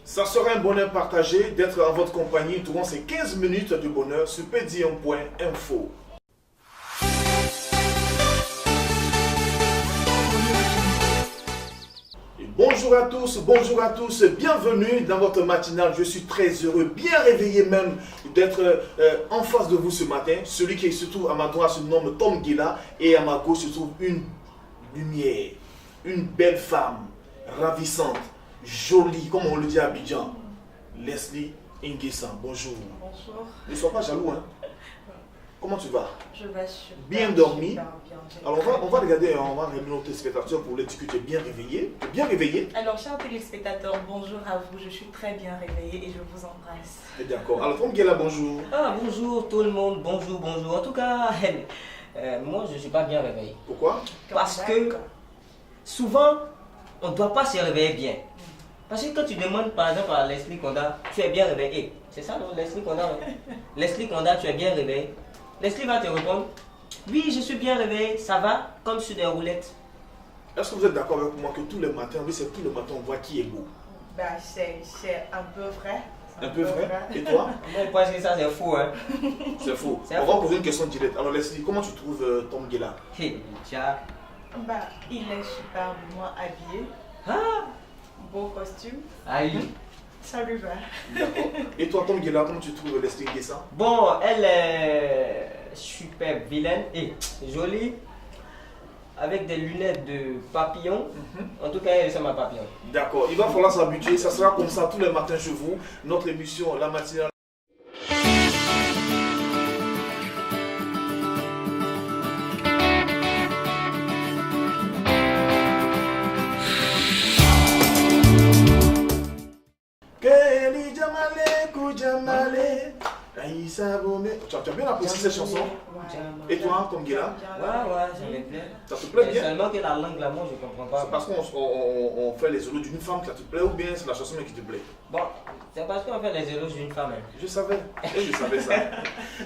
Ça sera un bonheur partagé d'être en votre compagnie durant ces 15 minutes de bonheur sur pedium.info. Bonjour à tous, bienvenue dans votre matinale. Je suis très heureux, bien réveillé même, d'être en face de vous ce matin. Celui qui est surtout à ma droite se nomme Tom Gila et à ma gauche se trouve une lumière, une belle femme, ravissante, jolie, comme on le dit à Abidjan, Leslie Nguessan. Bonjour. Bonjour. Ne sois pas jaloux, hein. Comment tu vas? Je vais super bien dormi. Super bien. Alors on va regarder, on va réunir nos téléspectateurs pour leur dire que tu es bien réveillé. Tu es bien réveillé? Alors, chers téléspectateurs, bonjour à vous. Je suis très bien réveillée et je vous embrasse. D'accord. Alors, Tom Gela, bonjour. Bonjour tout le monde, bonjour. En tout cas, moi je ne suis pas bien réveillé. Pourquoi? Parce que souvent, on ne doit pas se réveiller bien. Parce que quand tu demandes par exemple à Leslie Konda, tu es bien réveillé. C'est ça, non, Leslie Konda? Leslie Konda, tu es bien réveillé. Leslie va te répondre, oui, je suis bien réveillé, ça va, comme sur des roulettes. Est-ce que vous êtes d'accord avec moi que tous les matins, oui, c'est tous les matins, on voit qui est beau? C'est un peu vrai. Un peu vrai. Et toi? Moi, je pense que ça, c'est faux. Hein. C'est faux. On va poser une question directe. Alors, Leslie, comment tu trouves Tom Gela? Il est superbement habillé. Beau costume. Oui. Ça lui va. D'accord. Et toi, Tom Gela, comment tu trouves Leslie Nguessan? Bon, elle est super vilaine et jolie, avec des lunettes de papillon. En tout cas, elle ressemble à papillon. D'accord. Il va falloir s'habituer. Ça sera comme ça tous les matins chez vous. Notre émission, la matinale. Tu as bien apprécié cette chanson? Et toi, Tom Gela? Ouais, ça me plaît. Ça te plaît bien? Seulement que la langue là, moi je comprends pas. C'est parce qu'on fait les éloges d'une femme que ça te plaît ou bien c'est la chanson qui te plaît? Bon, c'est parce qu'on fait les éloges d'une femme. Je savais ça.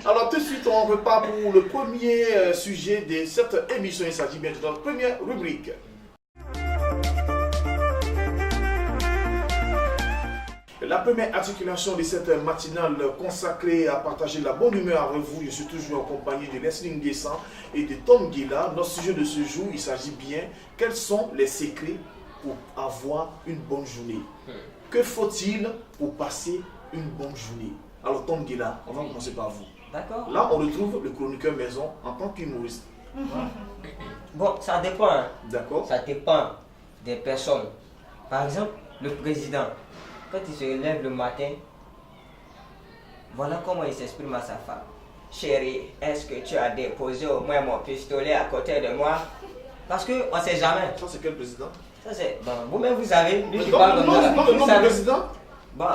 Alors tout de suite, on repart pour le premier sujet de cette émission. Il s'agit bien de notre première rubrique. La première articulation de cette matinale consacrée à partager la bonne humeur avec vous. Je suis toujours en compagnie de Leslie Nguessan et de Tom Gila. Notre sujet de ce jour, il s'agit bien, quels sont les secrets pour avoir une bonne journée? Que faut-il pour passer une bonne journée? Alors Tom Gila, on va commencer par vous. D'accord. Là, on retrouve le chroniqueur maison en tant qu'humoriste. Bon, ça dépend. Hein. D'accord. Ça dépend des personnes. Par exemple, le président. Quand il se lève le matin, voilà comment il s'exprime à sa femme. Chérie, est-ce que tu as déposé au moins mon pistolet à côté de moi? Parce qu'on ne sait jamais. Ça, c'est quel président? Ça, c'est. Bon, vous-même, vous savez. Lui qui Non, parle comme ça. non, le nom du président? Bon,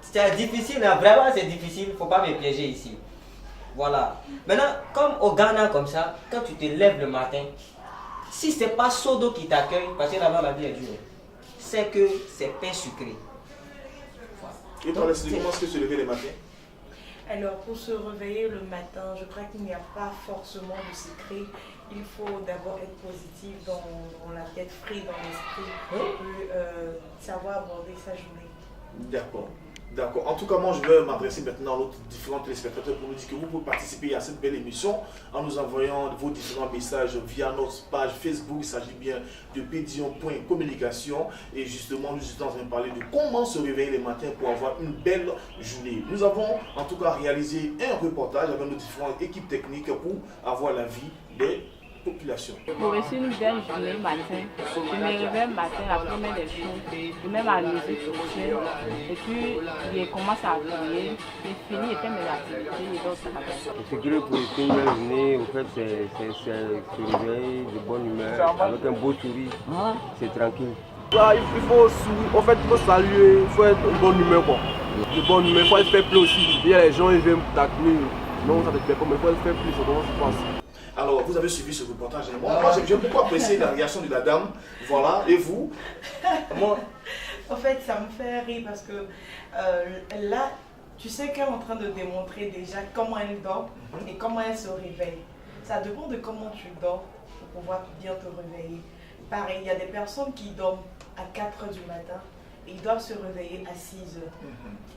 c'est difficile, hein, vraiment, c'est difficile. Il ne faut pas me piéger ici. Voilà. Maintenant, comme au Ghana, comme ça, quand tu te lèves le matin, si ce n'est pas Sodo qui t'accueille, parce que là-bas, la vie est dure, c'est que c'est pain sucré. Et toi, Leslie, comment est-ce que tu te lèves le matin? Alors, pour se réveiller le matin, je crois qu'il n'y a pas forcément de secret. Il faut d'abord être positif dans la tête, frais dans l'esprit, pour savoir aborder sa journée. D'accord. D'accord. En tout cas, moi, je vais m'adresser maintenant à nos différents téléspectateurs pour nous dire que vous pouvez participer à cette belle émission en nous envoyant vos différents messages via notre page Facebook. Il s'agit bien de pedium.communication. Et justement, nous sommes en train de parler de comment se réveiller les matins pour avoir une belle journée. Nous avons en tout cas réalisé un reportage avec nos différentes équipes techniques pour avoir la vie des population. Pour réussir une belle journée matin, je me réveille le matin, la première des choses, je mets ma musique sociale et puis je commence à prier, je finis et fais mes activités et d'autres travaux. Le secret pour réussir une belle journée, au fait, c'est se réveiller de bonne humeur, avec un beau sourire, c'est tranquille. Là, il faut sourire, en fait, il faut saluer, il faut être de bonne humeur quoi. De bonne humeur, il faut être fair play aussi. Il y a les gens, ils viennent taquiner, non ça te plaît pas, mais il faut être fair play, c'est comment ça se passe. Alors, vous avez suivi ce reportage. Moi j'ai beaucoup apprécié la réaction de la dame. Voilà, et vous? Moi, en fait, ça me fait rire parce que là, tu sais qu'elle est en train de démontrer déjà comment elle dort et comment elle se réveille. Ça dépend de comment tu dors pour pouvoir bien te réveiller. Pareil, il y a des personnes qui dorment à 4 h du matin ils doivent se réveiller à 6 heures.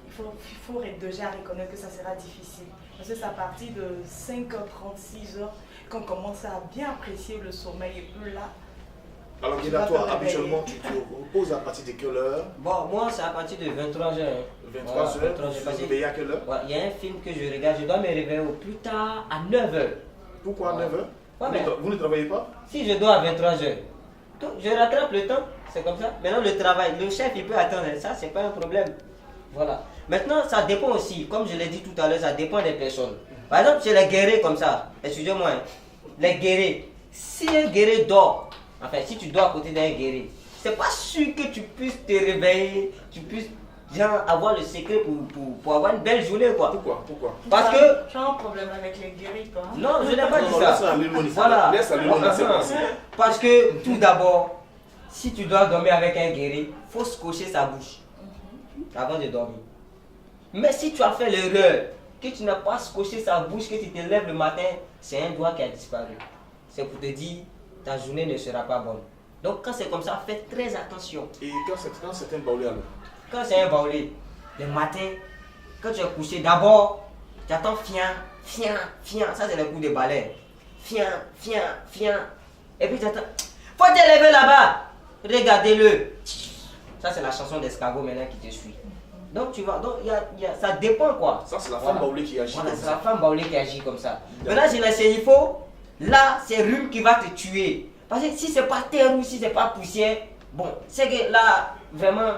Il faut déjà reconnaître que ça sera difficile. Parce que c'est à partir de 5h30, 6h qu'on commence à bien apprécier le sommeil. Et puis là, alors Guéda, toi, habituellement, tu te reposes à partir de quelle heure? Bon, moi, c'est à partir de 23h. 23h, tu te réveilles à quelle heure? Il y a un film que je regarde, je dois me réveiller au plus tard à 9h. Pourquoi à 9h? Ouais, Vous ne travaillez pas? Si je dois à 23h, donc je rattrape le temps, c'est comme ça. Maintenant, le travail, le chef, il peut attendre, ça, c'est pas un problème. Voilà. Maintenant, ça dépend aussi, comme je l'ai dit tout à l'heure, ça dépend des personnes. Par exemple, chez les guerriers comme ça, excusez-moi, les guerriers, si un guerrier dort, enfin, si tu dors à côté d'un guerrier, c'est pas sûr que tu puisses te réveiller, tu puisses genre, avoir le secret pour avoir une belle journée, quoi. Pourquoi? Parce que... Tu as un problème avec les guerriers, toi? Non, je n'ai pas dit ça. Voilà. Voilà. Parce que, tout d'abord, si tu dois dormir avec un guerrier, il faut se cocher sa bouche avant de dormir. Mais si tu as fait l'erreur, que tu n'as pas scotché sa bouche, que tu te lèves le matin, c'est un doigt qui a disparu. C'est pour te dire, ta journée ne sera pas bonne. Donc quand c'est comme ça, fais très attention. Et quand c'est un baoulé alors? Quand c'est un baoulé, le matin, quand tu es couché, d'abord, tu attends fian, ça c'est le coup de balai. Fian. Et puis tu attends, faut te lever là-bas, regardez-le. Ça c'est la chanson d'escargot maintenant qui te suit. Donc tu vois, donc ça dépend quoi. Ça c'est la femme baoulée qui agit voilà, comme c'est ça. la femme baoulée qui agit comme ça. Maintenant j'ai la sénifo, là c'est rhume qui va te tuer. Parce que si c'est pas terre ou si c'est pas poussière, bon, c'est que là, vraiment,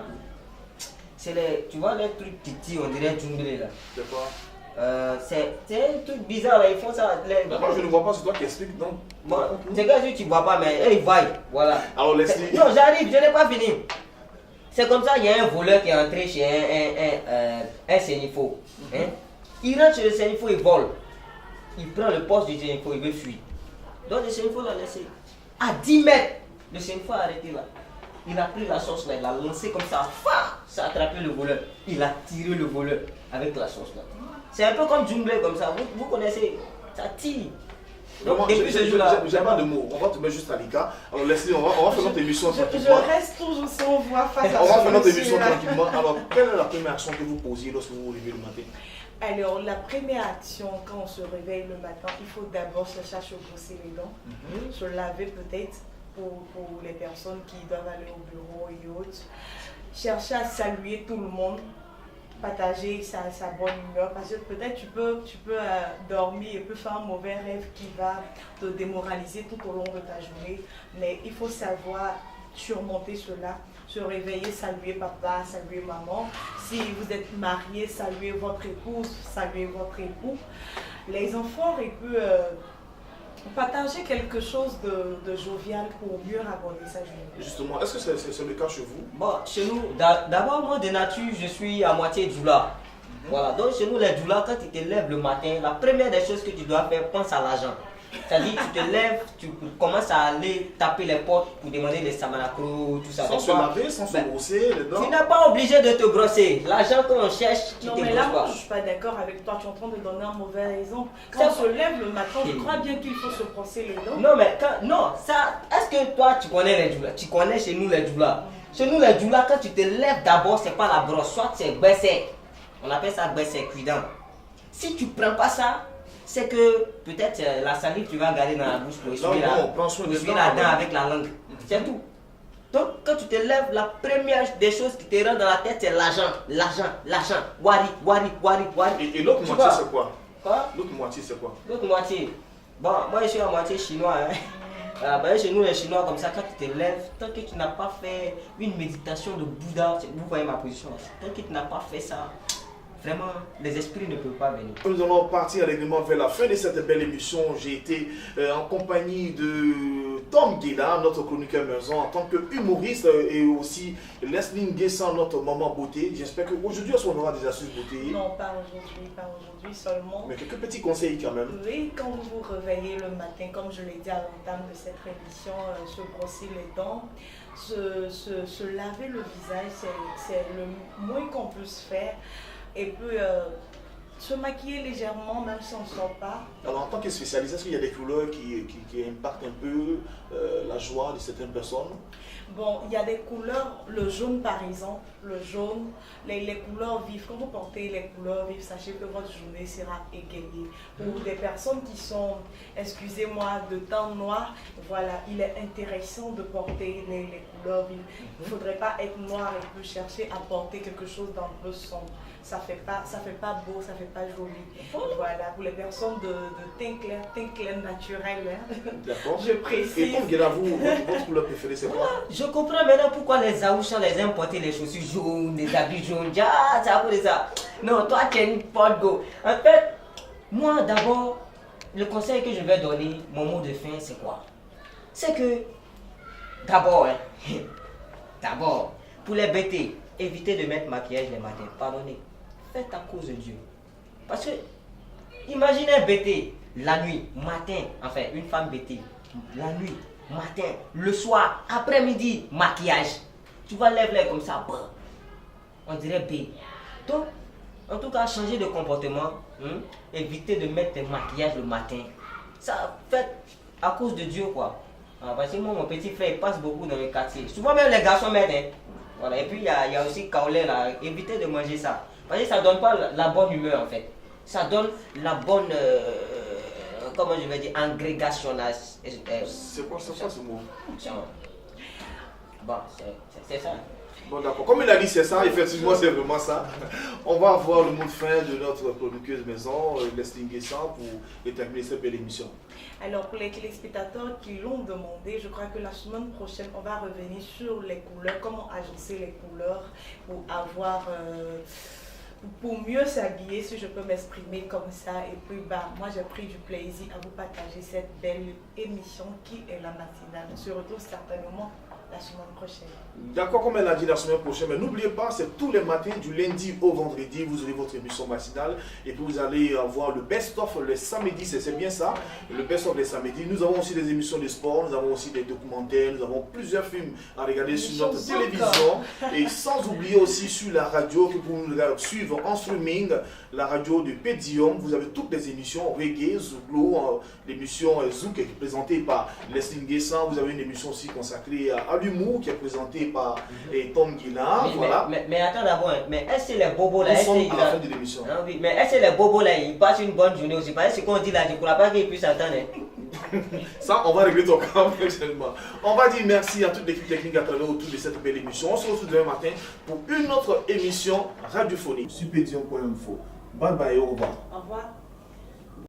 c'est les, tu vois les trucs petits, on dirait djunglé là. C'est quoi? C'est un truc bizarre là, ils font ça. Moi je ne vois pas, c'est toi qui expliques donc. Bon, c'est que tu vois pas, mais ils voient, voilà. Alors laisse-les. Non, j'arrive, je n'ai pas fini. C'est comme ça, il y a un voleur qui est entré chez un sénifo. Hein? Il rentre chez le sénifo, il vole. Il prend le poste du sénifo, il veut fuir. Donc le sénifo l'a laissé. À 10 mètres, le sénifo a arrêté là. Il a pris la sauce là, il l'a lancé comme ça. Ça a attrapé le voleur. Il a tiré le voleur avec la sauce là. C'est un peu comme djunglé comme ça. Vous connaissez, ça tire. Donc, depuis ce jour-là, j'ai pas de mots. On va te mettre juste à l'écart. Alors laisse-les, on va faire notre émission tranquillement. Je reste toujours sans voix face à On va faire notre monsieur, émission là. tranquillement. Alors, quelle est la première action que vous posiez lorsque vous vous levez le matin? Alors, la première action quand on se réveille le matin, il faut d'abord se brosser les dents, se laver peut-être pour les personnes qui doivent aller au bureau et autres. Chercher à saluer tout le monde, partager sa bonne humeur, parce que peut-être tu peux dormir et peut faire un mauvais rêve qui va te démoraliser tout au long de ta journée, mais il faut savoir surmonter cela, se réveiller, saluer papa, saluer maman. Si vous êtes marié, saluer votre épouse, saluer votre époux. Les enfants, ils peuvent partager quelque chose de jovial pour mieux aborder sa journée. Justement, est-ce que c'est le cas chez vous? Bon, chez nous, d'abord moi de nature, je suis à moitié djoula. Voilà, donc chez nous les djoulas, quand tu te lèves le matin, la première des choses que tu dois faire, pense à l'argent. C'est-à-dire tu te lèves, tu commences à aller taper les portes pour demander les samanacro, tout ça. Sans se laver, sans se brosser les dents. Tu n'es pas obligé de te brosser. L'argent qu'on cherche, tu non, te mais brosses là, moi, pas. je ne suis pas d'accord avec toi. Tu es en train de donner un mauvais exemple. Quand on se lève le matin, je crois bien qu'il faut se brosser les dents. Non, mais non, ça, est-ce que toi, tu connais les djoulas? Tu connais chez nous les djoulas? Chez nous les djoulas, quand tu te lèves d'abord, c'est pas la brosse, soit c'est baissé. On appelle ça baissé cuidant. Si tu prends pas ça, c'est que peut-être la salive tu vas garder dans la bouche pour essuyer la dent avec la langue. C'est tout. Donc quand tu te lèves, la première des choses qui te rentrent dans la tête, c'est l'argent. Wari. Et l'autre moitié, c'est quoi? Quoi? L'autre moitié, c'est quoi? L'autre moitié. Bon, moi je suis à moitié chinois. Hein. Chez nous les Chinois comme ça, quand tu te lèves, tant que tu n'as pas fait une méditation de Bouddha, vous voyez ma position, tant que tu n'as pas fait ça, vraiment, les esprits ne peuvent pas venir. Nous allons partir allègrement vers la fin de cette belle émission. J'ai été en compagnie de Tom Guéda, notre chroniqueur maison, en tant que humoriste, et aussi Leslie Nguessan, notre maman beauté. J'espère qu'aujourd'hui, on aura des astuces beauté. Non, pas aujourd'hui seulement. Mais quelques petits conseils quand même. Oui, quand vous vous réveillez le matin, comme je l'ai dit à l'entame de cette émission, se brosser les dents, se laver le visage, c'est le moins qu'on puisse faire. Et puis, se maquiller légèrement, même si on ne sort pas. Alors en tant que spécialiste, est-ce qu'il y a des couleurs qui impactent un peu la joie de certaines personnes? Bon, il y a des couleurs, le jaune par exemple, le jaune, les couleurs vives. Quand vous portez les couleurs vives, sachez que votre journée sera égayée. Pour des personnes qui sont, excusez-moi, de teint noir, voilà, il est intéressant de porter les couleurs vives. Il ne faudrait pas être noir et puis chercher à porter quelque chose d'un peu sombre. Ça fait pas beau, ça fait pas joli. Voilà, pour les personnes de teint clair naturel, hein. D'accord. Je précise. Et comme Guéla, votre couleur préférée, c'est quoi? Je comprends maintenant pourquoi les Aouchans les aiment porter les chaussures jaunes, les habits jaunes. Ah, ça pour ça. Non, toi tu es une porte go. En fait, moi d'abord, le conseil que je vais donner, mon mot de fin, c'est quoi? C'est que, d'abord, d'abord, pour les bêtés, évitez de mettre maquillage les matins. Pardonnez. Faites à cause de Dieu. Parce que, imaginez un bêté, la nuit, matin, enfin, une femme bêtée, la nuit, matin, le soir, après-midi, maquillage. Tu vas lève-les comme ça, on dirait B. Donc, en tout cas, changer de comportement, évitez de mettre des maquillages le matin. Ça fait à cause de Dieu, quoi. Parce que moi, mon petit frère, il passe beaucoup dans le quartier. Souvent, même les garçons mettent. Hein. Voilà. Et puis, il y a aussi Kaolé, là. Évitez de manger ça. Parce que ça ne donne pas la bonne humeur, en fait. Ça donne la bonne, comment je vais dire, agrégation. C'est quoi ce mot? Bon, c'est ça. Bon, d'accord. Comme il a dit, c'est ça, effectivement, c'est vraiment ça. On va avoir le mot de fin de notre producteuse maison, Leslie Nguessan, pour terminer cette belle émission. Alors, pour les téléspectateurs qui l'ont demandé, je crois que la semaine prochaine, on va revenir sur les couleurs, comment agencer les couleurs pour avoir... pour mieux s'habiller, si je peux m'exprimer comme ça. Et puis, moi, j'ai pris du plaisir à vous partager cette belle émission qui est la matinale. On se retrouve certainement la semaine prochaine. D'accord, comme elle a dit la semaine prochaine, mais n'oubliez pas, c'est tous les matins du lundi au vendredi, vous aurez votre émission matinale et puis vous allez avoir le best-of le samedi, c'est bien ça, le best-of les samedis. Nous avons aussi des émissions de sport, nous avons aussi des documentaires, nous avons plusieurs films à regarder sur notre télévision et sans oublier aussi sur la radio que vous nous suivre en streaming, la radio de Pédium. Vous avez toutes les émissions reggae, Zouglo, l'émission Zouk qui est présentée par Leslie Nguessan. Vous avez une émission aussi consacrée à l'humour qui est présentée par Tom Guilla. Voilà. Mais attends d'abord, mais est-ce que les bobos là, à la fin de l'émission. Ah, oui, mais est-ce que les bobos là, ils passent une bonne journée aussi? Parce que ce qu'on dit là, je ne crois pas qu'ils puissent attendre. Ça, on va régler ton cas prochainement. On va dire merci à toute l'équipe technique à travers autour de cette belle émission. On se retrouve demain matin pour une autre émission radiophonique sur Pédium.info. Bye bye et au revoir. Au revoir.